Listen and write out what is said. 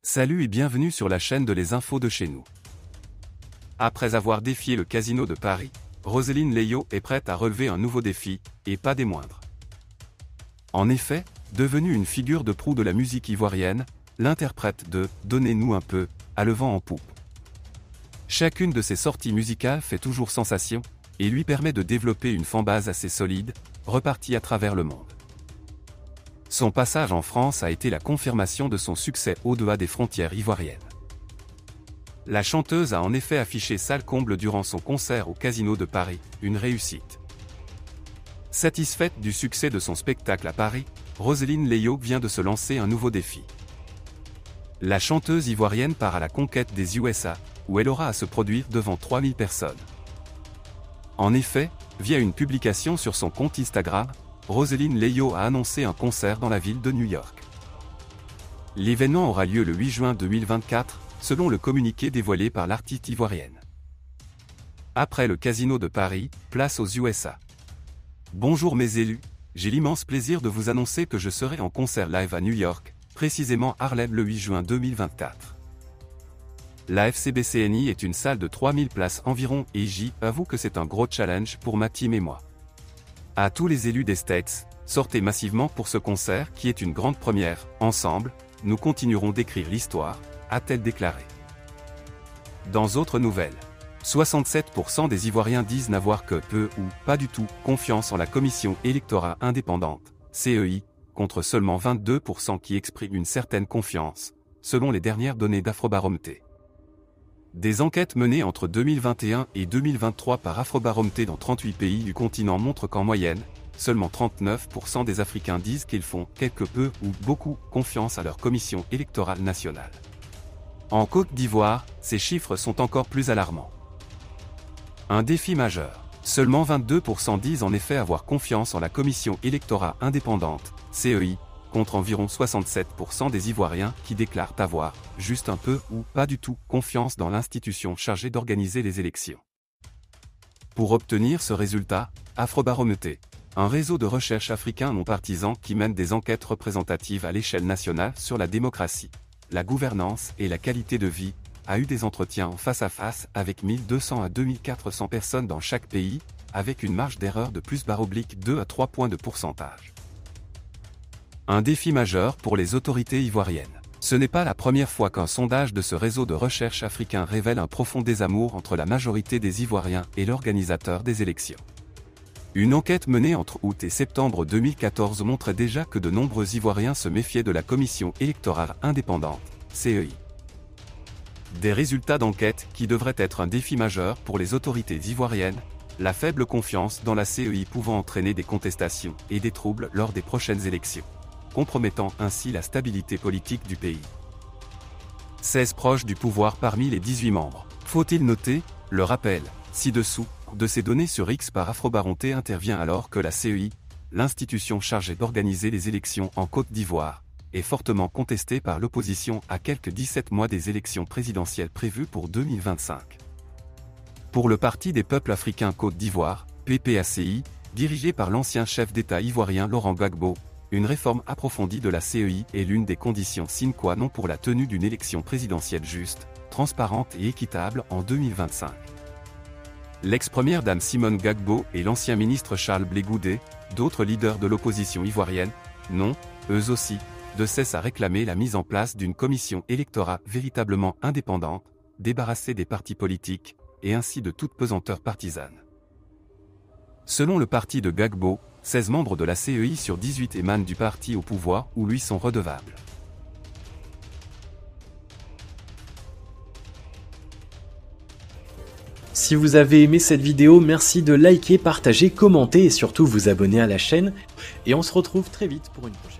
Salut et bienvenue sur la chaîne de Les Infos de chez nous. Après avoir défié le casino de Paris, Roselyne Leyo est prête à relever un nouveau défi, et pas des moindres. En effet, devenue une figure de proue de la musique ivoirienne, l'interprète de « Donnez-nous un peu » a le vent en poupe. Chacune de ses sorties musicales fait toujours sensation, et lui permet de développer une fanbase assez solide, repartie à travers le monde. Son passage en France a été la confirmation de son succès au-delà des frontières ivoiriennes. La chanteuse a en effet affiché salle comble durant son concert au Casino de Paris, une réussite. Satisfaite du succès de son spectacle à Paris, Roselyne Leyo vient de se lancer un nouveau défi. La chanteuse ivoirienne part à la conquête des USA, où elle aura à se produire devant 3000 personnes. En effet, via une publication sur son compte Instagram, Roselyne Leyo a annoncé un concert dans la ville de New York. L'événement aura lieu le 8 juin 2024, selon le communiqué dévoilé par l'artiste ivoirienne. Après le Casino de Paris, place aux USA. Bonjour mes élus, j'ai l'immense plaisir de vous annoncer que je serai en concert live à New York, précisément Harlem le 8 juin 2024. La FCBCNI est une salle de 3000 places environ et j'avoue que c'est un gros challenge pour ma team et moi. À tous les élus des States, sortez massivement pour ce concert qui est une grande première. Ensemble, nous continuerons d'écrire l'histoire, a-t-elle déclaré. Dans autres nouvelles, 67% des Ivoiriens disent n'avoir que peu ou pas du tout confiance en la commission électorale indépendante, CEI, contre seulement 22% qui expriment une certaine confiance, selon les dernières données d'Afrobaromètre. Des enquêtes menées entre 2021 et 2023 par Afrobaromètre dans 38 pays du continent montrent qu'en moyenne, seulement 39% des Africains disent qu'ils font quelque peu ou beaucoup confiance à leur commission électorale nationale. En Côte d'Ivoire, ces chiffres sont encore plus alarmants. Un défi majeur. Seulement 22% disent en effet avoir confiance en la commission électorale indépendante, CEI, contre environ 67% des Ivoiriens qui déclarent avoir, juste un peu ou pas du tout, confiance dans l'institution chargée d'organiser les élections. Pour obtenir ce résultat, Afrobaromètre, un réseau de recherche africain non partisan qui mène des enquêtes représentatives à l'échelle nationale sur la démocratie, la gouvernance et la qualité de vie, a eu des entretiens en face à face avec 1200 à 2400 personnes dans chaque pays, avec une marge d'erreur de +/2 à 3 points de pourcentage. Un défi majeur pour les autorités ivoiriennes. Ce n'est pas la première fois qu'un sondage de ce réseau de recherche africain révèle un profond désamour entre la majorité des Ivoiriens et l'organisateur des élections. Une enquête menée entre août et septembre 2014 montrait déjà que de nombreux Ivoiriens se méfiaient de la commission électorale indépendante, CEI. Des résultats d'enquête qui devraient être un défi majeur pour les autorités ivoiriennes, la faible confiance dans la CEI pouvant entraîner des contestations et des troubles lors des prochaines élections, compromettant ainsi la stabilité politique du pays. 16 proches du pouvoir parmi les 18 membres. Faut-il noter, le rappel, ci-dessous, de ces données sur X par Afrobaromètre intervient alors que la CEI, l'institution chargée d'organiser les élections en Côte d'Ivoire, est fortement contestée par l'opposition à quelques 17 mois des élections présidentielles prévues pour 2025. Pour le Parti des peuples africains Côte d'Ivoire, PPACI, dirigé par l'ancien chef d'État ivoirien Laurent Gbagbo, une réforme approfondie de la CEI est l'une des conditions sine qua non pour la tenue d'une élection présidentielle juste, transparente et équitable en 2025. L'ex-première dame Simone Gbagbo et l'ancien ministre Charles Blé Goudé, d'autres leaders de l'opposition ivoirienne, n'ont, eux aussi, de cesse à réclamer la mise en place d'une commission électorale véritablement indépendante, débarrassée des partis politiques, et ainsi de toute pesanteur partisane. Selon le parti de Gbagbo, 16 membres de la CEI sur 18 émanent du parti au pouvoir ou lui sont redevables. Si vous avez aimé cette vidéo, merci de liker, partager, commenter et surtout vous abonner à la chaîne. Et on se retrouve très vite pour une prochaine.